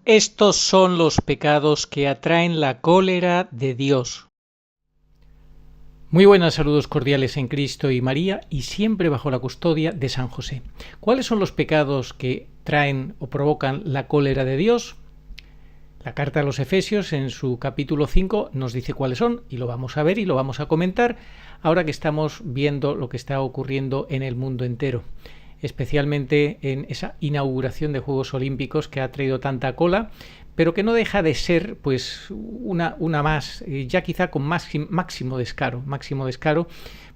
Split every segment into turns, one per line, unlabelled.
Estos son los pecados que atraen la cólera de Dios. Muy buenas, saludos cordiales en Cristo y María y siempre bajo la custodia de San José. ¿Cuáles son los pecados que traen o provocan la cólera de Dios? La carta a los Efesios en su capítulo 5 nos dice cuáles son y lo vamos a ver y lo vamos a comentar ahora que estamos viendo lo que está ocurriendo en el mundo entero, especialmente en esa inauguración de Juegos Olímpicos que ha traído tanta cola, pero que no deja de ser pues una más, ya quizá con máximo descaro,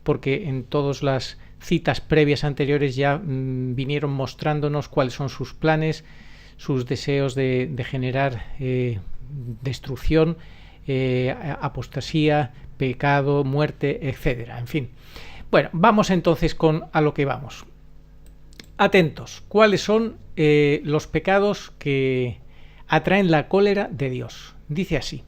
porque en todas las citas previas anteriores ya vinieron mostrándonos cuáles son sus planes, sus deseos de generar destrucción, apostasía, pecado, muerte, etcétera. En fin. Bueno, vamos entonces a lo que vamos. Atentos, ¿cuáles son los pecados que atraen la cólera de Dios? Dice así: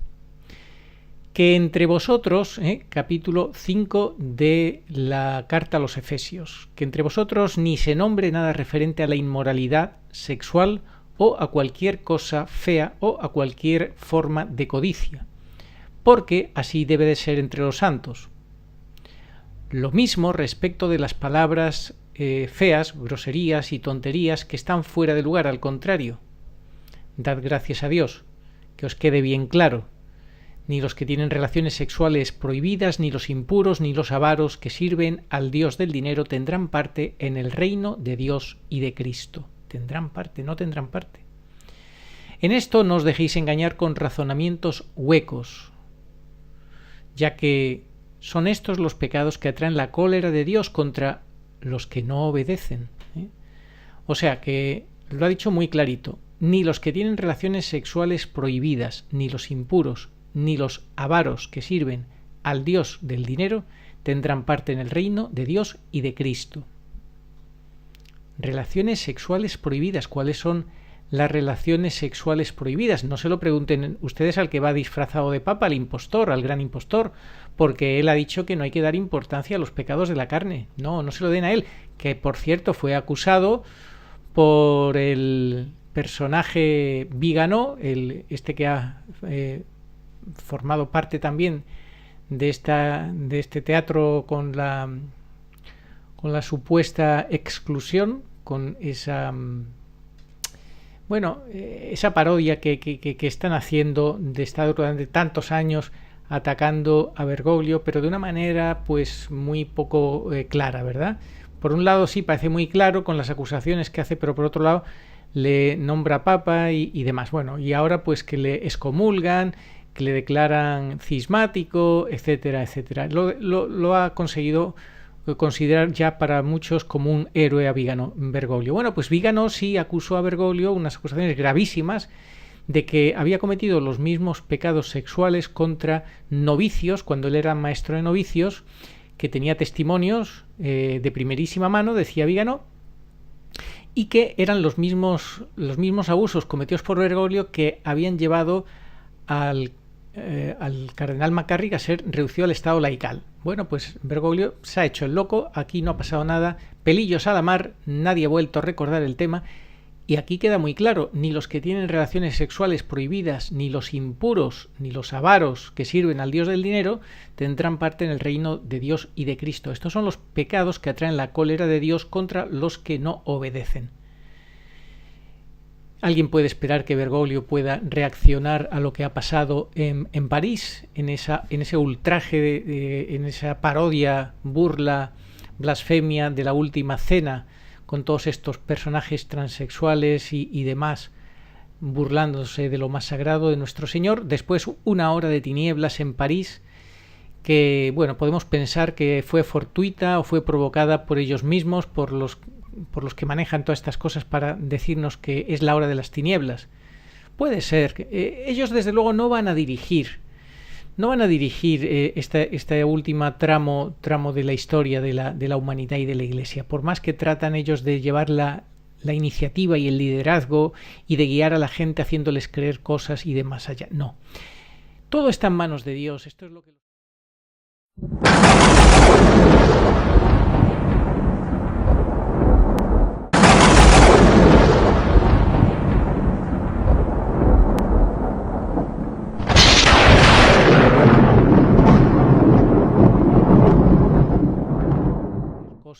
que entre vosotros, capítulo 5 de la carta a los Efesios, que entre vosotros ni se nombre nada referente a la inmoralidad sexual o a cualquier cosa fea o a cualquier forma de codicia, porque así debe de ser entre los santos. Lo mismo respecto de las palabras feas, groserías y tonterías que están fuera de lugar, al contrario. Dad gracias a Dios, que os quede bien claro. Ni los que tienen relaciones sexuales prohibidas, ni los impuros, ni los avaros que sirven al Dios del dinero tendrán parte en el reino de Dios y de Cristo. Tendrán parte, no tendrán parte. En esto no os dejéis engañar con razonamientos huecos, ya que son estos los pecados que atraen la cólera de Dios contra los que no obedecen. O sea que lo ha dicho muy clarito: ni los que tienen relaciones sexuales prohibidas, ni los impuros, ni los avaros que sirven al Dios del dinero tendrán parte en el reino de Dios y de Cristo. Relaciones sexuales prohibidas. ¿Cuáles son las relaciones sexuales prohibidas? No se lo pregunten ustedes al que va disfrazado de papa, al impostor, al gran impostor, porque él ha dicho que no hay que dar importancia a los pecados de la carne. No se lo den a él, que por cierto fue acusado por el personaje Vígano, este que ha formado parte también de este teatro con la supuesta exclusión, con esa esa parodia que están haciendo de estar durante tantos años atacando a Bergoglio, pero de una manera pues muy poco clara, ¿verdad? Por un lado sí parece muy claro con las acusaciones que hace, pero por otro lado le nombra papa y demás. Bueno, y ahora pues que le excomulgan, que le declaran cismático, etcétera, etcétera. Lo ha conseguido considerar ya para muchos como un héroe a Vígano, Bergoglio. Bueno, pues Vígano sí acusó a Bergoglio unas acusaciones gravísimas de que había cometido los mismos pecados sexuales contra novicios cuando él era maestro de novicios, que tenía testimonios de primerísima mano, decía Vígano, y que eran los mismos abusos cometidos por Bergoglio que habían llevado al cardenal McCarrick a ser reducido al estado laical. Bueno, pues Bergoglio se ha hecho el loco, aquí no ha pasado nada, pelillos a la mar, nadie ha vuelto a recordar el tema, y aquí queda muy claro: ni los que tienen relaciones sexuales prohibidas, ni los impuros, ni los avaros que sirven al Dios del dinero tendrán parte en el reino de Dios y de Cristo. Estos son los pecados que atraen la cólera de Dios contra los que no obedecen. ¿Alguien puede esperar que Bergoglio pueda reaccionar a lo que ha pasado en París, en ese ultraje, en esa parodia, burla, blasfemia de la última cena, con todos estos personajes transexuales y demás, burlándose de lo más sagrado de nuestro Señor? Después, una hora de tinieblas en París, que bueno, podemos pensar que fue fortuita o fue provocada por ellos mismos, por los que manejan todas estas cosas para decirnos que es la hora de las tinieblas. Puede ser. Ellos desde luego no van a dirigir esta última tramo de la historia de la humanidad y de la Iglesia, por más que tratan ellos de llevar la iniciativa y el liderazgo y de guiar a la gente haciéndoles creer cosas y de más allá. No. Todo está en manos de Dios. Esto es lo que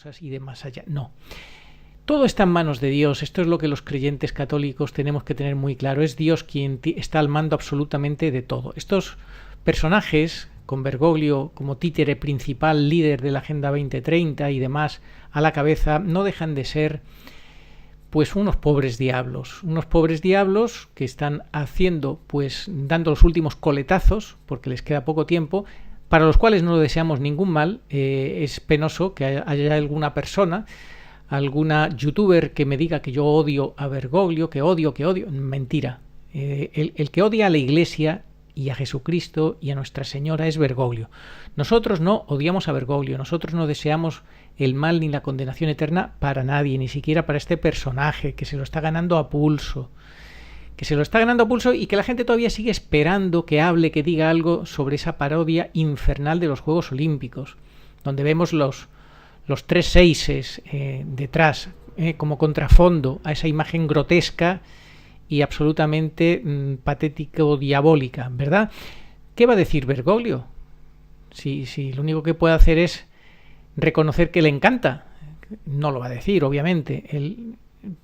cosas y de más allá. No. Todo está en manos de Dios. Esto es lo que los creyentes católicos tenemos que tener muy claro. Es Dios quien está al mando absolutamente de todo. Estos personajes, con Bergoglio como títere principal, líder de la Agenda 2030 y demás a la cabeza, no dejan de ser pues unos pobres diablos que están haciendo, pues dando los últimos coletazos, porque les queda poco tiempo, para los cuales no deseamos ningún mal. Es penoso que haya alguna persona, alguna youtuber que me diga que yo odio a Bergoglio, que odio. Mentira. El que odia a la Iglesia y a Jesucristo y a Nuestra Señora es Bergoglio. Nosotros no odiamos a Bergoglio, nosotros no deseamos el mal ni la condenación eterna para nadie, ni siquiera para este personaje que se lo está ganando a pulso. Y que la gente todavía sigue esperando que hable, que diga algo sobre esa parodia infernal de los Juegos Olímpicos, donde vemos los 3 seises detrás, como contrafondo a esa imagen grotesca y absolutamente patético-diabólica, ¿verdad? ¿Qué va a decir Bergoglio? Si lo único que puede hacer es reconocer que le encanta. No lo va a decir, obviamente,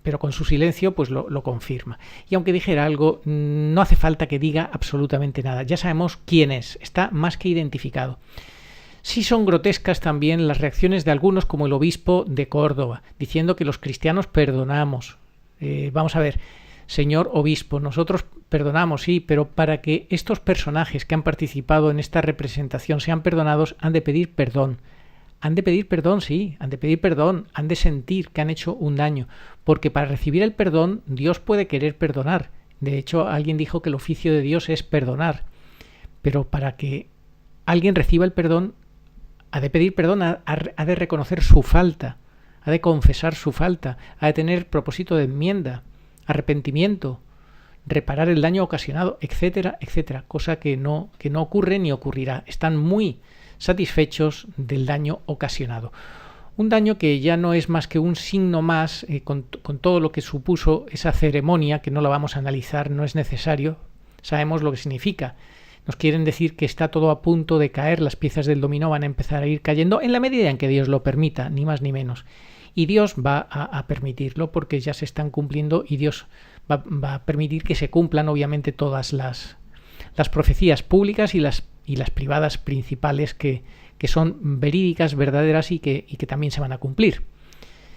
pero con su silencio pues lo confirma. Y aunque dijera algo, no hace falta que diga absolutamente nada. Ya sabemos quién es, está más que identificado. Sí son grotescas también las reacciones de algunos, como el obispo de Córdoba, diciendo que los cristianos perdonamos. Vamos a ver, señor obispo, nosotros perdonamos, sí, pero para que estos personajes que han participado en esta representación sean perdonados, han de pedir perdón. Han de pedir perdón, sí, han de sentir que han hecho un daño, porque para recibir el perdón, Dios puede querer perdonar. De hecho, alguien dijo que el oficio de Dios es perdonar, pero para que alguien reciba el perdón, ha de pedir perdón, ha de reconocer su falta, ha de confesar su falta, ha de tener propósito de enmienda, arrepentimiento, reparar el daño ocasionado, etcétera, etcétera, cosa que no ocurre ni ocurrirá. Están muy satisfechos del daño ocasionado. Un daño que ya no es más que un signo más, con todo lo que supuso esa ceremonia, que no la vamos a analizar, no es necesario, sabemos lo que significa. Nos quieren decir que está todo a punto de caer, las piezas del dominó van a empezar a ir cayendo en la medida en que Dios lo permita, ni más ni menos. Y Dios va a permitirlo porque ya se están cumpliendo y Dios va a permitir que se cumplan obviamente todas las profecías públicas y las privadas principales que son verídicas, verdaderas y que también se van a cumplir.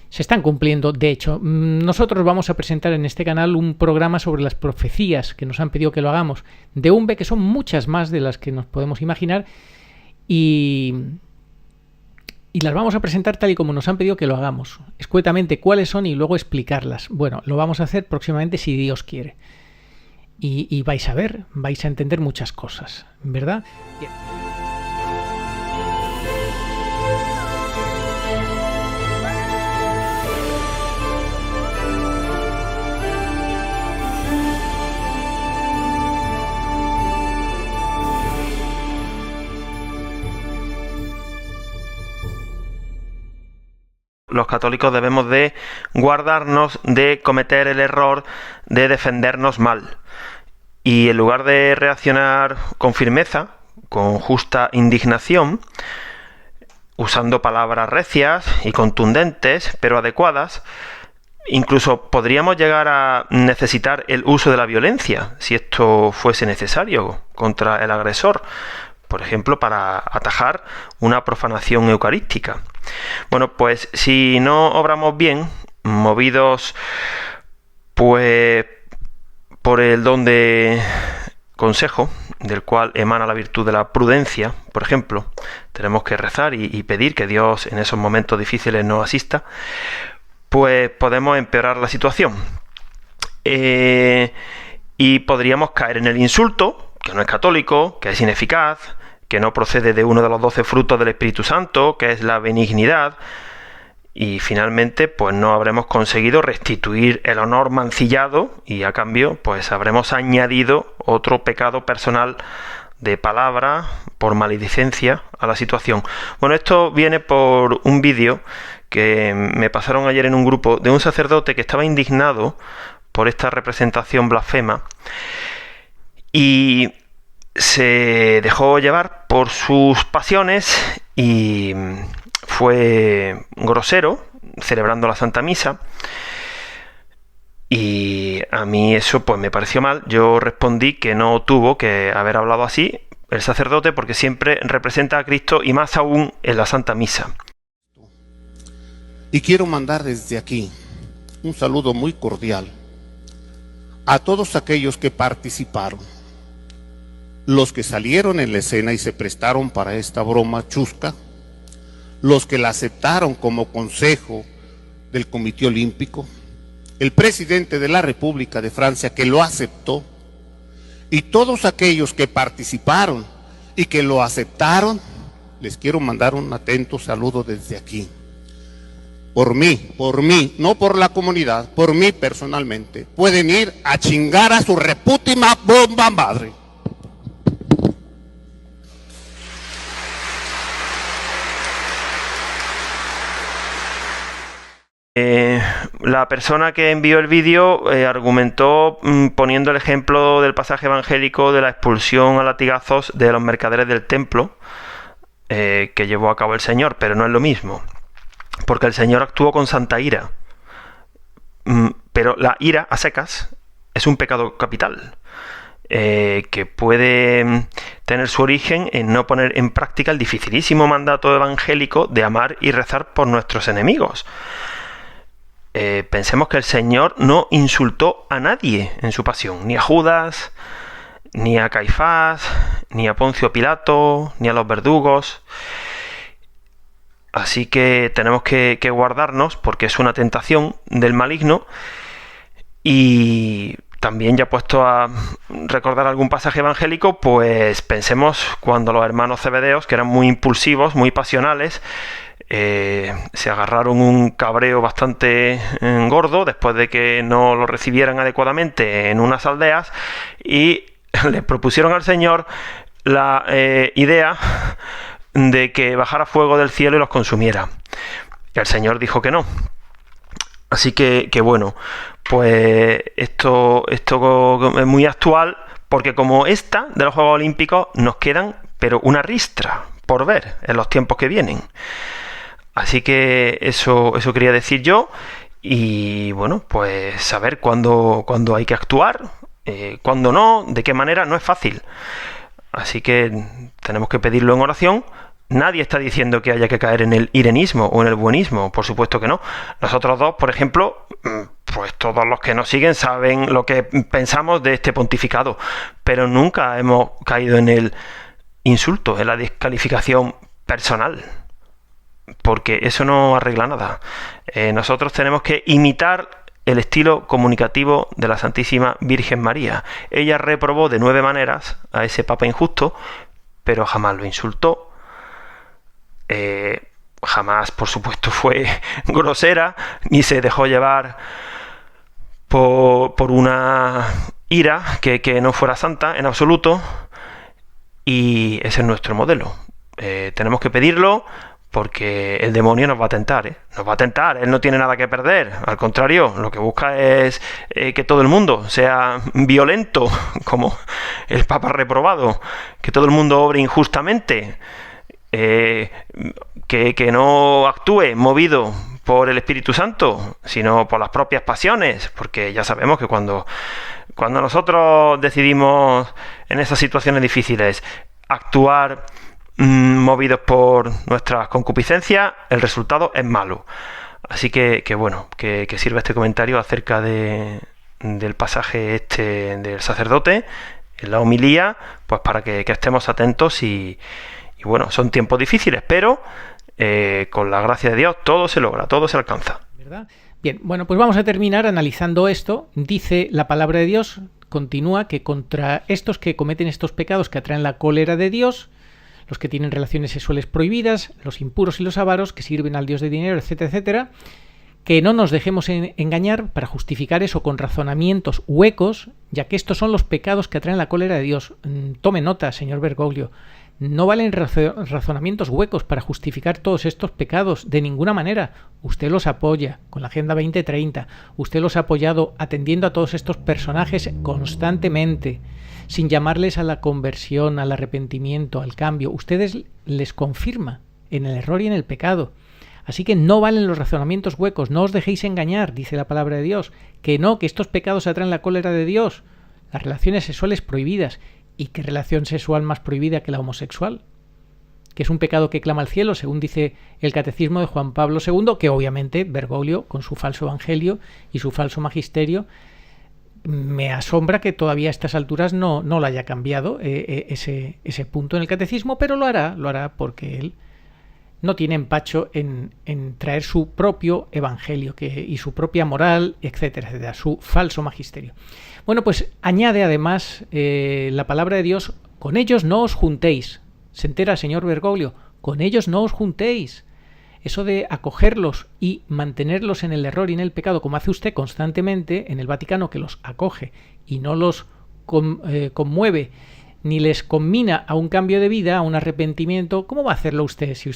Se están cumpliendo, de hecho. Nosotros vamos a presentar en este canal un programa sobre las profecías que nos han pedido que lo hagamos de UNBE, que son muchas más de las que nos podemos imaginar, y las vamos a presentar tal y como nos han pedido que lo hagamos, escuetamente cuáles son y luego explicarlas. Bueno, lo vamos a hacer próximamente si Dios quiere. Y vais a ver, vais a entender muchas cosas, ¿verdad? Bien.
Los católicos debemos de guardarnos de cometer el error de defendernos mal. Y en lugar de reaccionar con firmeza, con justa indignación, usando palabras recias y contundentes, pero adecuadas, incluso podríamos llegar a necesitar el uso de la violencia, si esto fuese necesario, contra el agresor. Por ejemplo, para atajar una profanación eucarística. Bueno, pues si no obramos bien, movidos pues por el don de consejo, del cual emana la virtud de la prudencia, por ejemplo, tenemos que rezar y pedir que Dios en esos momentos difíciles nos asista, pues podemos empeorar la situación. Y podríamos caer en el insulto, que no es católico, que es ineficaz, que no procede de uno de los 12 frutos del Espíritu Santo, que es la benignidad, y finalmente pues no habremos conseguido restituir el honor mancillado y a cambio pues habremos añadido otro pecado personal de palabra por maledicencia a la situación. Bueno, esto viene por un vídeo que me pasaron ayer en un grupo de un sacerdote que estaba indignado por esta representación blasfema y se dejó llevar por sus pasiones y fue grosero, celebrando la Santa Misa. Y a mí eso pues me pareció mal. Yo respondí que no tuvo que haber hablado así el sacerdote, porque siempre representa a Cristo, y más aún en la Santa Misa.
Y quiero mandar desde aquí un saludo muy cordial a todos aquellos que participaron, los que salieron en la escena y se prestaron para esta broma chusca, los que la aceptaron como consejo del Comité Olímpico, el presidente de la República de Francia que lo aceptó, y todos aquellos que participaron y que lo aceptaron. Les quiero mandar un atento saludo desde aquí. Por mí, no por la comunidad, por mí personalmente. Pueden ir a chingar a su repútima bomba madre.
La persona que envió el vídeo argumentó poniendo el ejemplo del pasaje evangélico de la expulsión a latigazos de los mercaderes del templo que llevó a cabo el Señor, pero no es lo mismo, porque el Señor actuó con santa ira. Pero la ira a secas es un pecado capital, que puede tener su origen en no poner en práctica el dificilísimo mandato evangélico de amar y rezar por nuestros enemigos. Pensemos que el Señor no insultó a nadie en su pasión, ni a Judas, ni a Caifás, ni a Poncio Pilato, ni a los verdugos. Así que tenemos que guardarnos, porque es una tentación del maligno. Y también, ya puesto a recordar algún pasaje evangélico, pues pensemos cuando los hermanos Zebedeos, que eran muy impulsivos, muy pasionales, se agarraron un cabreo bastante gordo después de que no lo recibieran adecuadamente en unas aldeas, y le propusieron al Señor la idea de que bajara fuego del cielo y los consumiera. Y el Señor dijo que no. Así que bueno, pues esto es muy actual, porque como esta de los Juegos Olímpicos nos quedan pero una ristra por ver en los tiempos que vienen. Así que eso quería decir yo. Y bueno, pues saber cuándo hay que actuar, cuándo no, de qué manera, no es fácil. Así que tenemos que pedirlo en oración. Nadie está diciendo que haya que caer en el irenismo o en el buenismo, por supuesto que no. Nosotros dos, por ejemplo, pues todos los que nos siguen saben lo que pensamos de este pontificado, pero nunca hemos caído en el insulto, en la descalificación personal, porque eso no arregla nada. Nosotros tenemos que imitar el estilo comunicativo de la Santísima Virgen María. Ella reprobó de 9 maneras a ese papa injusto, pero jamás lo insultó. Jamás, por supuesto, fue grosera, ni se dejó llevar por una ira que no fuera santa en absoluto. Y ese es nuestro modelo. Tenemos que pedirlo, porque el demonio nos va a tentar, nos va a tentar. Él no tiene nada que perder, al contrario, lo que busca es que todo el mundo sea violento, como el Papa reprobado, que todo el mundo obre injustamente, que no actúe movido por el Espíritu Santo, sino por las propias pasiones, porque ya sabemos que cuando nosotros decidimos en esas situaciones difíciles actuar movidos por nuestras concupiscencias, el resultado es malo. Así que bueno, que sirva este comentario acerca del pasaje este del sacerdote en la homilía, pues para que estemos atentos. Y bueno, son tiempos difíciles, pero con la gracia de Dios todo se logra, todo se alcanza,
¿verdad? Bien, bueno, pues vamos a terminar analizando esto. Dice la palabra de Dios, continúa, que contra estos que cometen estos pecados que atraen la cólera de Dios, los que tienen relaciones sexuales prohibidas, los impuros y los avaros, que sirven al dios de dinero, etcétera, etcétera, que no nos dejemos engañar para justificar eso con razonamientos huecos, ya que estos son los pecados que atraen la cólera de Dios. Tome nota, señor Bergoglio. No valen razonamientos huecos para justificar todos estos pecados, de ninguna manera. Usted los apoya con la Agenda 2030, usted los ha apoyado atendiendo a todos estos personajes constantemente, sin llamarles a la conversión, al arrepentimiento, al cambio. Ustedes les confirma en el error y en el pecado. Así que no valen los razonamientos huecos, no os dejéis engañar, dice la palabra de Dios, que no, que estos pecados atraen la cólera de Dios, las relaciones sexuales prohibidas. ¿Y qué relación sexual más prohibida que la homosexual? Que es un pecado que clama al cielo, según dice el Catecismo de Juan Pablo II, que obviamente Bergoglio, con su falso evangelio y su falso magisterio, me asombra que todavía a estas alturas no lo haya cambiado ese punto en el Catecismo, pero lo hará porque él no tiene empacho en traer su propio evangelio y su propia moral, etcétera, etcétera, su falso magisterio. Bueno, pues añade además la palabra de Dios, con ellos no os juntéis. Se entera el señor Bergoglio, con ellos no os juntéis. Eso de acogerlos y mantenerlos en el error y en el pecado, como hace usted constantemente en el Vaticano, que los acoge y no los conmueve, ni les conmina a un cambio de vida, a un arrepentimiento, ¿cómo va a hacerlo usted? Si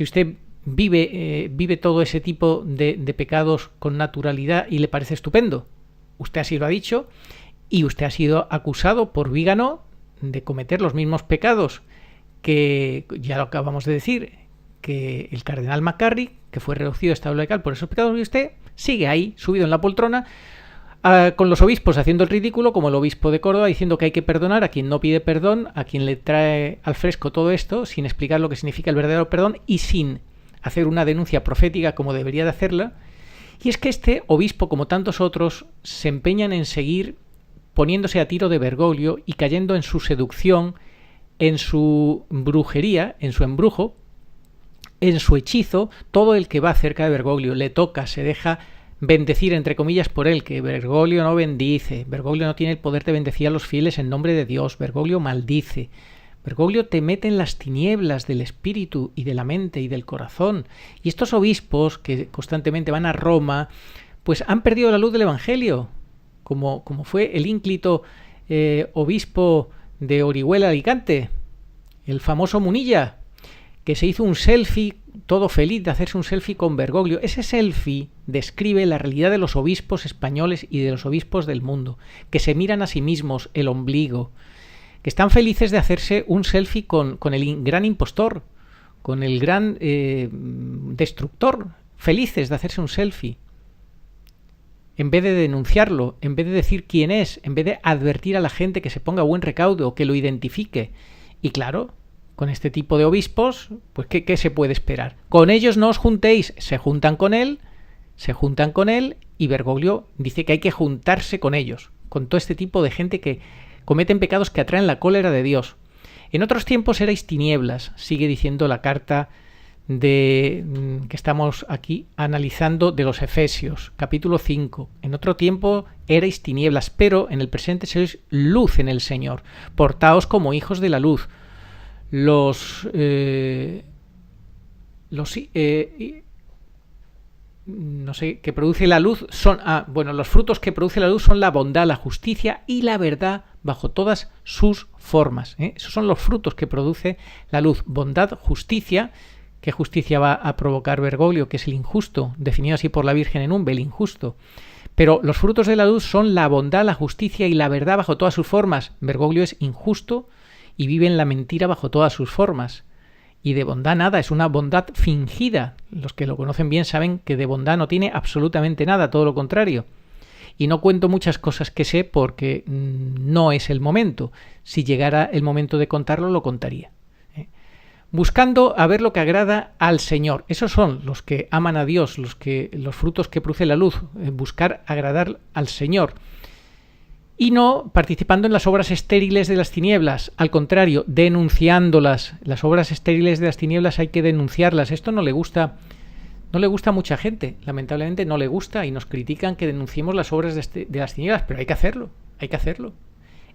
usted vive todo ese tipo de pecados con naturalidad y le parece estupendo. Usted así lo ha dicho y usted ha sido acusado por Vígano de cometer los mismos pecados que, ya lo acabamos de decir, que el cardenal McCarrick, que fue reducido a estado laical por esos pecados, y usted sigue ahí, subido en la poltrona, con los obispos haciendo el ridículo, como el obispo de Córdoba, diciendo que hay que perdonar a quien no pide perdón, a quien le trae al fresco todo esto, sin explicar lo que significa el verdadero perdón y sin hacer una denuncia profética como debería de hacerla. Y es que este obispo, como tantos otros, se empeñan en seguir poniéndose a tiro de Bergoglio y cayendo en su seducción, en su brujería, en su embrujo, en su hechizo. Todo el que va cerca de Bergoglio le toca, se deja bendecir, entre comillas, por él, que Bergoglio no bendice, Bergoglio no tiene el poder de bendecir a los fieles en nombre de Dios, Bergoglio maldice, Bergoglio te mete en las tinieblas del espíritu y de la mente y del corazón. Y estos obispos que constantemente van a Roma, pues han perdido la luz del Evangelio, como fue el ínclito obispo de Orihuela, Alicante, el famoso Munilla, que se hizo un selfie, todo feliz de hacerse un selfie con Bergoglio. Ese selfie describe la realidad de los obispos españoles y de los obispos del mundo, que se miran a sí mismos el ombligo, que están felices de hacerse un selfie con el gran impostor, con el gran destructor, felices de hacerse un selfie. En vez de denunciarlo, en vez de decir quién es, en vez de advertir a la gente que se ponga a buen recaudo, que lo identifique. Y claro, con este tipo de obispos, pues ¿qué se puede esperar? Con ellos no os juntéis, se juntan con él y Bergoglio dice que hay que juntarse con ellos, con todo este tipo de gente que cometen pecados que atraen la cólera de Dios. En otros tiempos erais tinieblas, sigue diciendo la carta que estamos aquí analizando de los Efesios, capítulo 5. En otro tiempo erais tinieblas, pero en el presente sois luz en el Señor. Portaos como hijos de la luz. Los que produce la luz son los frutos que produce la luz son la bondad, la justicia y la verdad bajo todas sus formas. Esos son los frutos que produce la luz: bondad, justicia. ¿Qué justicia va a provocar Bergoglio? Que es el injusto, definido así por la Virgen en el injusto. Pero los frutos de la luz son la bondad, la justicia y la verdad bajo todas sus formas. Bergoglio es injusto y vive en la mentira bajo todas sus formas. Y de bondad nada, es una bondad fingida. Los que lo conocen bien saben que de bondad no tiene absolutamente nada, todo lo contrario. Y no cuento muchas cosas que sé porque no es el momento. Si llegara el momento de contarlo, lo contaría. Buscando a ver lo que agrada al Señor. Esos son los que aman a Dios, los frutos que produce la luz. Buscar agradar al Señor. Y no participando en las obras estériles de las tinieblas, al contrario, denunciándolas. Las obras estériles de las tinieblas hay que denunciarlas. Esto no le gusta a mucha gente, lamentablemente no le gusta y nos critican que denunciemos las obras de las tinieblas, pero hay que hacerlo.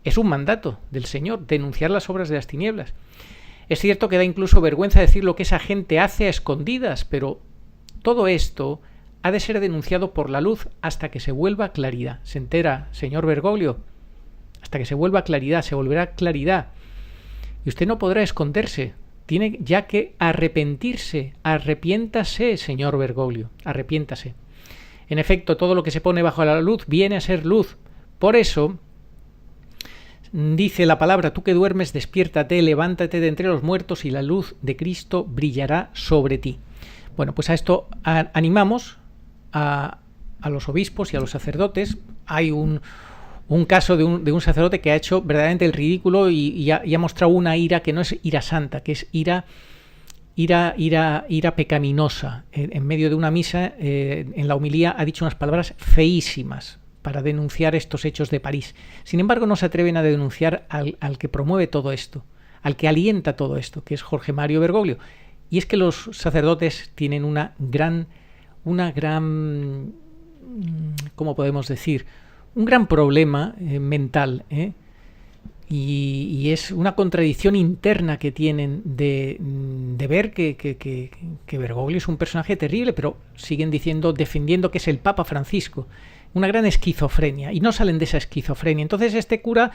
Es un mandato del Señor, denunciar las obras de las tinieblas. Es cierto que da incluso vergüenza decir lo que esa gente hace a escondidas, pero todo esto ha de ser denunciado por la luz hasta que se vuelva claridad. ¿Se entera, señor Bergoglio? Hasta que se vuelva claridad, se volverá claridad. Y usted no podrá esconderse. Tiene ya que arrepentirse. Arrepiéntase, señor Bergoglio. Arrepiéntase. En efecto, todo lo que se pone bajo la luz viene a ser luz. Por eso, Dice la palabra: tú que duermes, despiértate, levántate de entre los muertos y la luz de Cristo brillará sobre ti. Bueno, pues a esto animamos a los obispos y a los sacerdotes. Hay un caso de un sacerdote que ha hecho verdaderamente el ridículo y ha mostrado una ira que no es ira santa, que es ira pecaminosa. En medio de una misa, en la homilía, ha dicho unas palabras feísimas para denunciar estos hechos de París. Sin embargo, no se atreven a denunciar al que promueve todo esto, al que alienta todo esto, que es Jorge Mario Bergoglio. Y es que los sacerdotes tienen una gran, ¿cómo podemos decir?, un gran problema mental, y es una contradicción interna que tienen de ver que Bergoglio es un personaje terrible, pero siguen defendiendo que es el Papa Francisco. Una gran esquizofrenia, y no salen de esa esquizofrenia. Entonces este cura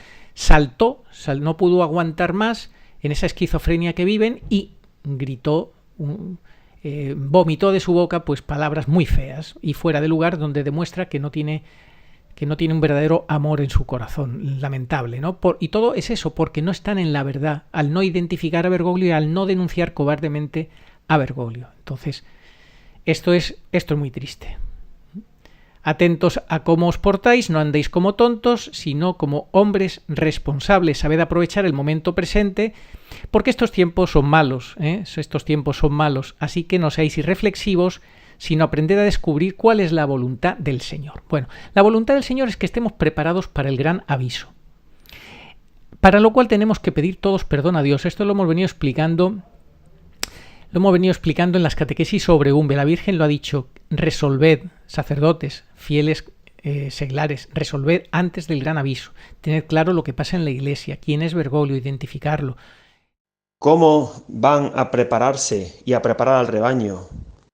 no pudo aguantar más en esa esquizofrenia que viven y gritó, vomitó de su boca pues palabras muy feas y fuera de lugar, donde demuestra que no tiene un verdadero amor en su corazón. Lamentable, ¿no? Y todo es eso, porque no están en la verdad, al no identificar a Bergoglio y al no denunciar cobardemente a Bergoglio. Entonces, esto es muy triste. Atentos a cómo os portáis, no andéis como tontos, sino como hombres responsables. Sabed aprovechar el momento presente, porque estos tiempos son malos, estos tiempos son malos, así que no seáis irreflexivos, sino aprended a descubrir cuál es la voluntad del Señor. Bueno, la voluntad del Señor es que estemos preparados para el gran aviso, para lo cual tenemos que pedir todos perdón a Dios. Esto lo hemos venido explicando en las catequesis sobre Umbe. La Virgen lo ha dicho: resolved, sacerdotes, fieles seglares, resolved antes del gran aviso. Tened claro lo que pasa en la Iglesia, quién es Bergoglio, identificarlo.
¿Cómo van a prepararse y a preparar al rebaño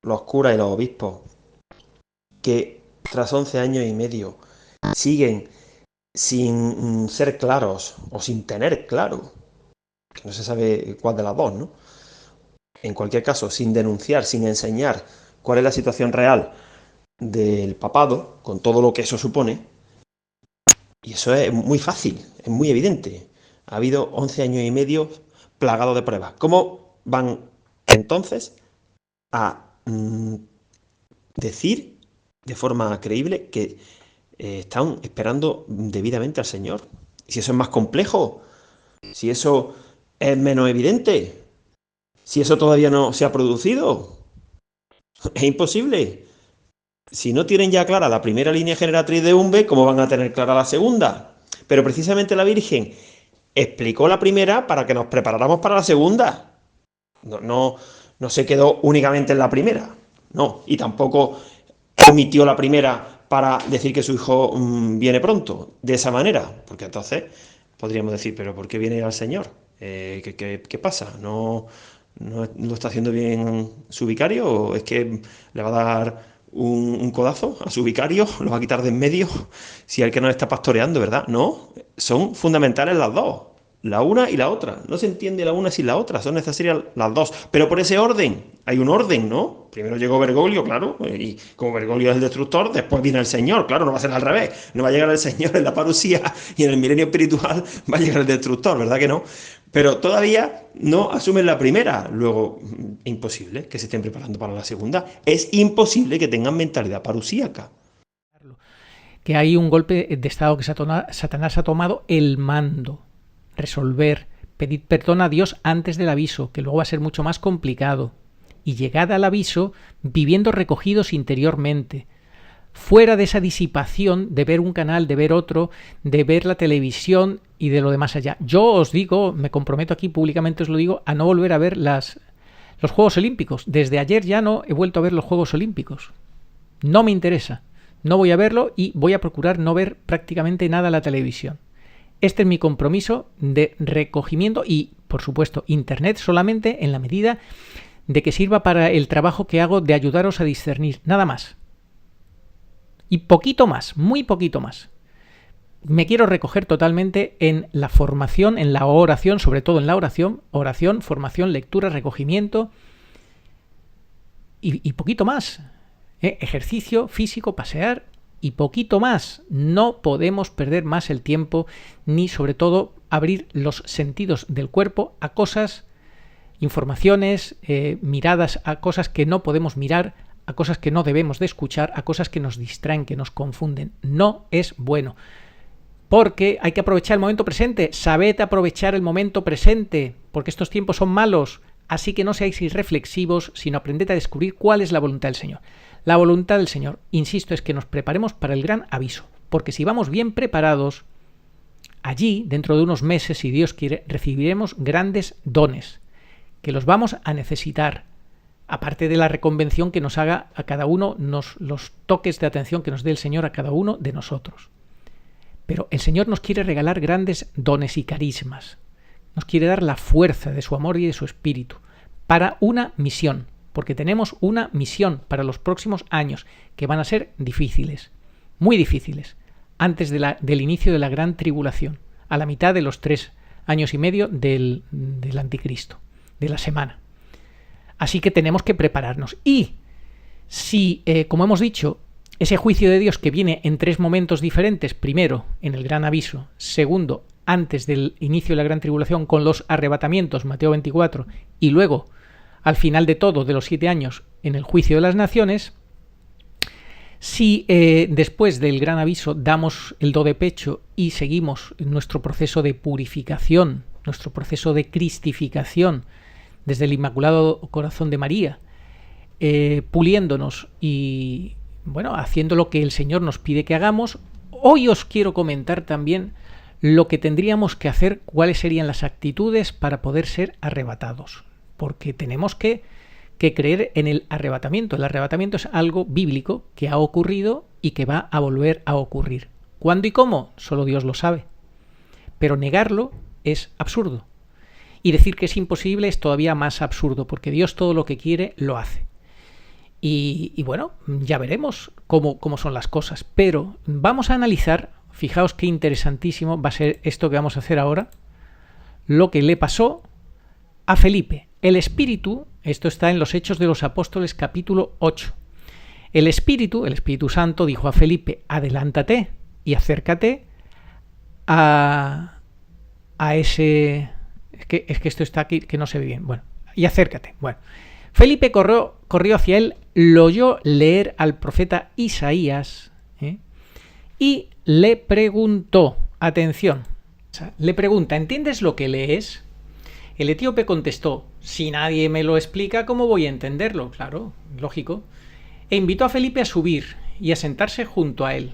los curas y los obispos que tras 11 años y medio siguen sin ser claros o sin tener claro, que no se sabe cuál de las dos, ¿no? En cualquier caso, sin denunciar, sin enseñar cuál es la situación real del papado, con todo lo que eso supone? Y eso es muy fácil, es muy evidente. Ha habido 11 años y medio plagados de pruebas. ¿Cómo van entonces a decir de forma creíble que están esperando debidamente al Señor? Si eso es más complejo, si eso es menos evidente, si eso todavía no se ha producido, es imposible. Si no tienen ya clara la primera línea generatriz de Umbe, ¿cómo van a tener clara la segunda? Pero precisamente la Virgen explicó la primera para que nos preparáramos para la segunda. No se quedó únicamente en la primera, no, y tampoco omitió la primera para decir que su hijo viene pronto, de esa manera, porque entonces podríamos decir, ¿pero por qué viene al Señor? ¿Qué pasa? ¿No lo está haciendo bien su vicario? ¿O es que le va a dar un codazo a su vicario? ¿Lo va a quitar de en medio? Si es el que nos está pastoreando, ¿verdad? No, son fundamentales las dos, la una y la otra. No se entiende la una sin la otra, son necesarias las dos. Pero por ese orden, hay un orden, ¿no? Primero llegó Bergoglio, claro, y como Bergoglio es el destructor, después viene el Señor, claro, no va a ser al revés. No va a llegar el Señor en la parusía y en el milenio espiritual va a llegar el destructor, ¿verdad que no? Pero todavía no asumen la primera. Luego, imposible que se estén preparando para la segunda. Es imposible que tengan mentalidad parusíaca.
Que hay un golpe de estado que Satanás ha tomado el mando. Resolver, pedir perdón a Dios antes del aviso, que luego va a ser mucho más complicado. Y llegada al aviso, viviendo recogidos interiormente, fuera de esa disipación de ver un canal, de ver otro, de ver la televisión y de lo demás allá. Yo os digo, me comprometo aquí públicamente, os lo digo, a no volver a ver los Juegos Olímpicos. Desde ayer ya no he vuelto a ver los Juegos Olímpicos. No me interesa. No voy a verlo y voy a procurar no ver prácticamente nada en la televisión. Este es mi compromiso de recogimiento y, por supuesto, Internet solamente en la medida de que sirva para el trabajo que hago de ayudaros a discernir. Nada más. Y poquito más, muy poquito más. Me quiero recoger totalmente en la formación, en la oración, sobre todo en la oración, formación, lectura, recogimiento y poquito más. Ejercicio físico, pasear, y poquito más. No podemos perder más el tiempo ni sobre todo abrir los sentidos del cuerpo a cosas, informaciones, miradas a cosas que no podemos mirar, a cosas que no debemos de escuchar, a cosas que nos distraen, que nos confunden. No es bueno. Porque hay que aprovechar el momento presente. Sabed aprovechar el momento presente, porque estos tiempos son malos. Así que no seáis irreflexivos, sino aprended a descubrir cuál es la voluntad del Señor. La voluntad del Señor, insisto, es que nos preparemos para el gran aviso. Porque si vamos bien preparados, allí, dentro de unos meses, si Dios quiere, recibiremos grandes dones, que los vamos a necesitar. Aparte de la reconvención que nos haga a cada uno, los toques de atención que nos dé el Señor a cada uno de nosotros. Pero el Señor nos quiere regalar grandes dones y carismas. Nos quiere dar la fuerza de su amor y de su espíritu para una misión, porque tenemos una misión para los próximos años que van a ser difíciles, muy difíciles, antes del inicio de la gran tribulación, a la mitad de los 3 años y medio del anticristo, de la semana. Así que tenemos que prepararnos. Y si, como hemos dicho, ese juicio de Dios que viene en 3 momentos diferentes, primero en el gran aviso, segundo antes del inicio de la gran tribulación con los arrebatamientos, Mateo 24, y luego al final de todo de los 7 años en el juicio de las naciones, si después del gran aviso damos el do de pecho y seguimos nuestro proceso de purificación, nuestro proceso de cristificación desde el Inmaculado Corazón de María, puliéndonos y haciendo lo que el Señor nos pide que hagamos, hoy os quiero comentar también lo que tendríamos que hacer, cuáles serían las actitudes para poder ser arrebatados. Porque tenemos que creer en el arrebatamiento. El arrebatamiento es algo bíblico que ha ocurrido y que va a volver a ocurrir. ¿Cuándo y cómo? Solo Dios lo sabe. Pero negarlo es absurdo. Y decir que es imposible es todavía más absurdo, porque Dios todo lo que quiere lo hace. Y bueno, ya veremos cómo son las cosas. Pero vamos a analizar, fijaos qué interesantísimo va a ser esto que vamos a hacer ahora, lo que le pasó a Felipe. El Espíritu, esto está en los Hechos de los Apóstoles capítulo 8. El Espíritu Santo dijo a Felipe, adelántate y acércate a ese... Es que esto está aquí, que no se ve bien. Bueno, y acércate. Bueno, Felipe corrió hacia él, lo oyó leer al profeta Isaías, y le preguntó, atención, le pregunta, ¿entiendes lo que lees? El etíope contestó, si nadie me lo explica, ¿cómo voy a entenderlo? Claro, lógico. E invitó a Felipe a subir y a sentarse junto a él.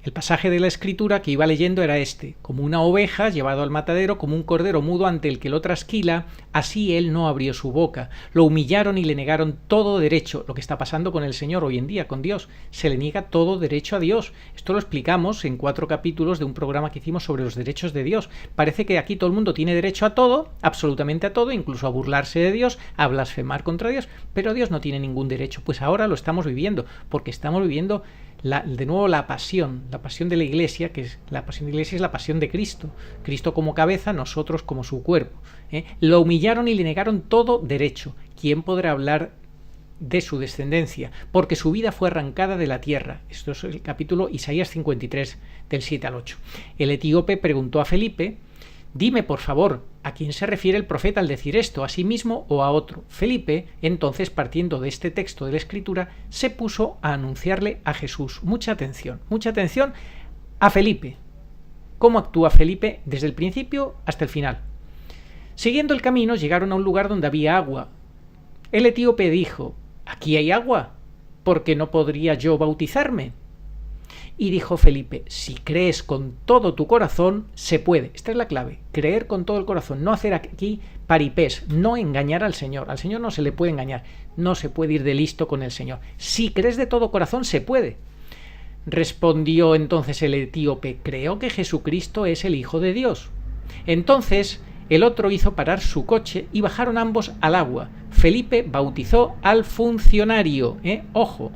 El pasaje de la Escritura que iba leyendo era este: como una oveja llevado al matadero, como un cordero mudo ante el que lo trasquila, así él no abrió su boca. Lo humillaron y le negaron todo derecho. Lo que está pasando con el Señor hoy en día, con Dios. Se le niega todo derecho a Dios. Esto lo explicamos en 4 capítulos de un programa que hicimos sobre los derechos de Dios. Parece que aquí todo el mundo tiene derecho a todo, absolutamente a todo, incluso a burlarse de Dios, a blasfemar contra Dios, pero Dios no tiene ningún derecho. Pues ahora lo estamos viviendo, porque estamos viviendo de nuevo la pasión de la Iglesia, que es la pasión de la Iglesia, es la pasión de Cristo. Cristo como cabeza, nosotros como su cuerpo. Lo humillaron y le negaron todo derecho. ¿Quién podrá hablar de su descendencia? Porque su vida fue arrancada de la tierra. Esto es el capítulo Isaías 53, del 7 al 8. El etíope preguntó a Felipe, dime por favor, ¿a quién se refiere el profeta al decir esto? ¿A sí mismo o a otro? Felipe, entonces, partiendo de este texto de la Escritura, se puso a anunciarle a Jesús. Mucha atención a Felipe. ¿Cómo actúa Felipe desde el principio hasta el final? Siguiendo el camino, llegaron a un lugar donde había agua. El etíope dijo, ¿aquí hay agua? ¿Por qué no podría yo bautizarme? Y dijo Felipe, si crees con todo tu corazón, se puede. Esta es la clave, creer con todo el corazón, no hacer aquí paripés, no engañar al Señor. Al Señor no se le puede engañar, no se puede ir de listo con el Señor. Si crees de todo corazón, se puede. Respondió entonces el etíope, creo que Jesucristo es el Hijo de Dios. Entonces el otro hizo parar su coche y bajaron ambos al agua. Felipe bautizó al funcionario. Ojo.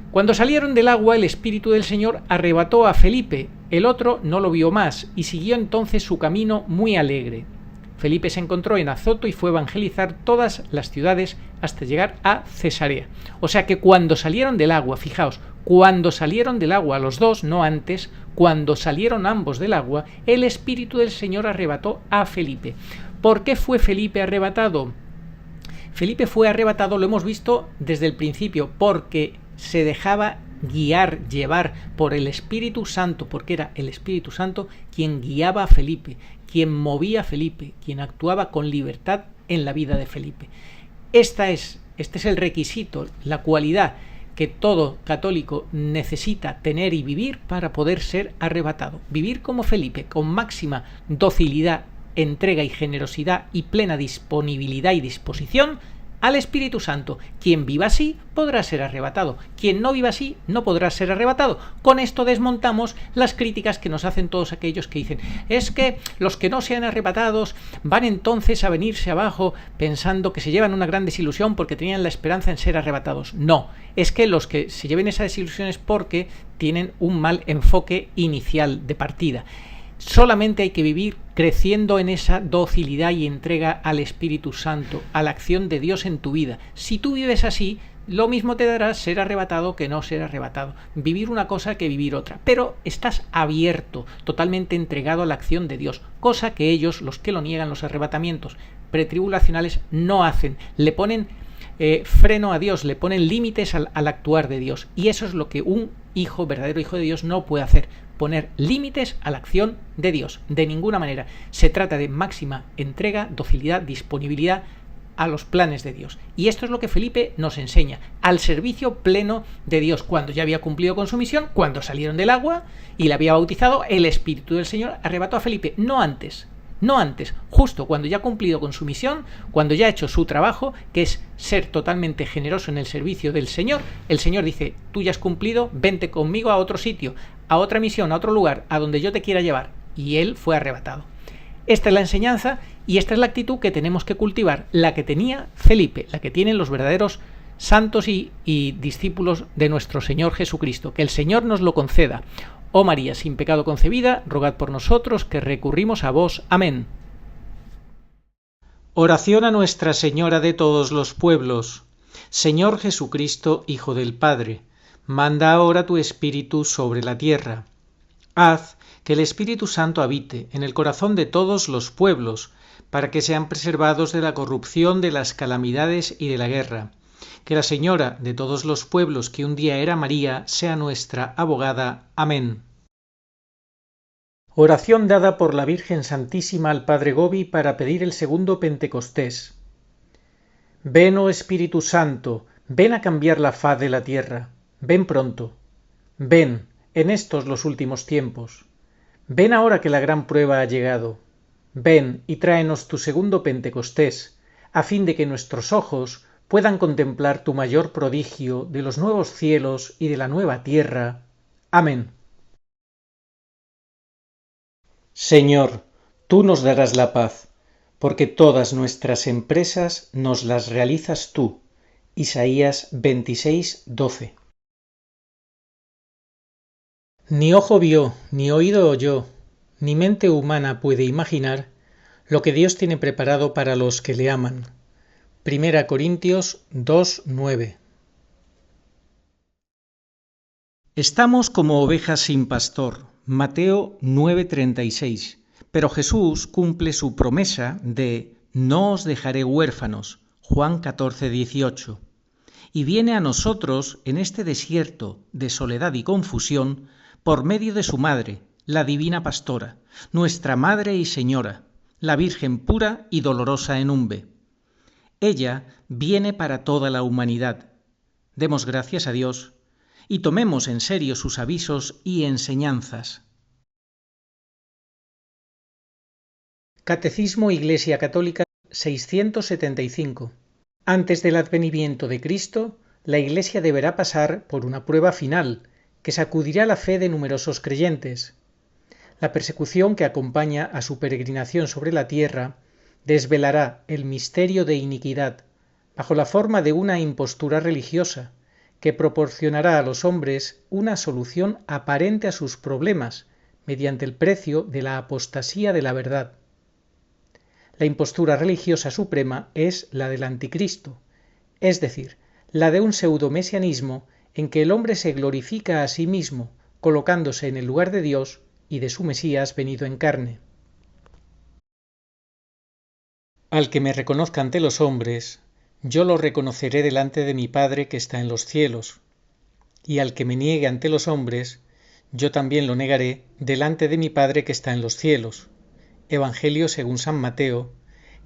Cuando salieron del agua, el Espíritu del Señor arrebató a Felipe. El otro no lo vio más y siguió entonces su camino muy alegre. Felipe se encontró en Azoto y fue a evangelizar todas las ciudades hasta llegar a Cesarea. O sea que cuando salieron del agua, fijaos, cuando salieron del agua los dos, no antes, cuando salieron ambos del agua, el Espíritu del Señor arrebató a Felipe. ¿Por qué fue Felipe arrebatado? Felipe fue arrebatado, lo hemos visto desde el principio, porque se dejaba guiar, llevar por el Espíritu Santo, porque era el Espíritu Santo quien guiaba a Felipe, quien movía a Felipe, quien actuaba con libertad en la vida de Felipe. Este es el requisito, la cualidad que todo católico necesita tener y vivir para poder ser arrebatado. Vivir como Felipe, con máxima docilidad, entrega y generosidad y plena disponibilidad y disposición al Espíritu Santo. Quien viva así podrá ser arrebatado. Quien no viva así no podrá ser arrebatado. Con esto desmontamos las críticas que nos hacen todos aquellos que dicen es que los que no sean arrebatados van entonces a venirse abajo pensando que se llevan una gran desilusión porque tenían la esperanza en ser arrebatados. No, es que los que se lleven esa desilusión es porque tienen un mal enfoque inicial de partida. Solamente hay que vivir creciendo en esa docilidad y entrega al Espíritu Santo, a la acción de Dios en tu vida. Si tú vives así, lo mismo te dará ser arrebatado que no ser arrebatado. Vivir una cosa que vivir otra. Pero estás abierto, totalmente entregado a la acción de Dios, cosa que ellos, los que lo niegan, los arrebatamientos pretribulacionales, no hacen. Le ponen freno a Dios, le ponen límites al actuar de Dios. Y eso es lo que un verdadero hijo de Dios, no puede hacer. Poner límites a la acción de Dios, de ninguna manera. Se trata de máxima entrega, docilidad, disponibilidad a los planes de Dios. Y esto es lo que Felipe nos enseña, al servicio pleno de Dios, cuando ya había cumplido con su misión, cuando salieron del agua y le había bautizado, el Espíritu del Señor arrebató a Felipe, no antes, justo cuando ya ha cumplido con su misión, cuando ya ha hecho su trabajo, que es ser totalmente generoso en el servicio del Señor. El Señor dice, tú ya has cumplido, vente conmigo a otro sitio, a otra misión, a otro lugar, a donde yo te quiera llevar. Y él fue arrebatado. Esta es la enseñanza y esta es la actitud que tenemos que cultivar, la que tenía Felipe, la que tienen los verdaderos santos y discípulos de nuestro Señor Jesucristo. Que el Señor nos lo conceda. Oh María, sin pecado concebida, rogad por nosotros que recurrimos a vos. Amén. Oración a Nuestra Señora de todos los pueblos. Señor Jesucristo, Hijo del Padre, manda ahora tu Espíritu sobre la tierra. Haz que el Espíritu Santo habite en el corazón de todos los pueblos, para que sean preservados de la corrupción, de las calamidades y de la guerra. Que la Señora de todos los pueblos, que un día era María, sea nuestra abogada. Amén. Oración dada por la Virgen Santísima al Padre Gobi para pedir el segundo Pentecostés. Ven, oh Espíritu Santo, ven a cambiar la faz de la tierra. Ven pronto. Ven, en estos los últimos tiempos. Ven ahora que la gran prueba ha llegado. Ven y tráenos tu segundo Pentecostés, a fin de que nuestros ojos puedan contemplar tu mayor prodigio de los nuevos cielos y de la nueva tierra. Amén. Señor, tú nos darás la paz, porque todas nuestras empresas nos las realizas tú. Isaías 26:12. Ni ojo vio, ni oído oyó, ni mente humana puede imaginar lo que Dios tiene preparado para los que le aman. 1 Corintios 2:9. Estamos como ovejas sin pastor. Mateo 9:36. Pero Jesús cumple su promesa de no os dejaré huérfanos. Juan 14:18. Y viene a nosotros en este desierto de soledad y confusión por medio de su madre, la divina pastora, nuestra Madre y Señora, la Virgen pura y dolorosa en Umbe. Ella viene para toda la humanidad. Demos gracias a Dios y tomemos en serio sus avisos y enseñanzas. Catecismo Iglesia Católica 675. Antes del advenimiento de Cristo, la Iglesia deberá pasar por una prueba final que sacudirá la fe de numerosos creyentes. La persecución que acompaña a su peregrinación sobre la tierra desvelará el misterio de iniquidad bajo la forma de una impostura religiosa que proporcionará a los hombres una solución aparente a sus problemas mediante el precio de la apostasía de la verdad. La impostura religiosa suprema es la del anticristo, es decir, la de un pseudomesianismo en que el hombre se glorifica a sí mismo, colocándose en el lugar de Dios y de su Mesías venido en carne. Al que me reconozca ante los hombres, yo lo reconoceré delante de mi Padre que está en los cielos, y al que me niegue ante los hombres, yo también lo negaré delante de mi Padre que está en los cielos. Evangelio según San Mateo,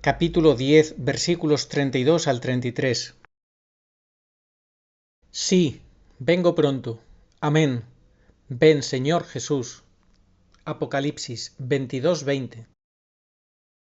capítulo 10, versículos 32 al 33. Sí, vengo pronto. Amén. Ven, Señor Jesús. Apocalipsis 22:20.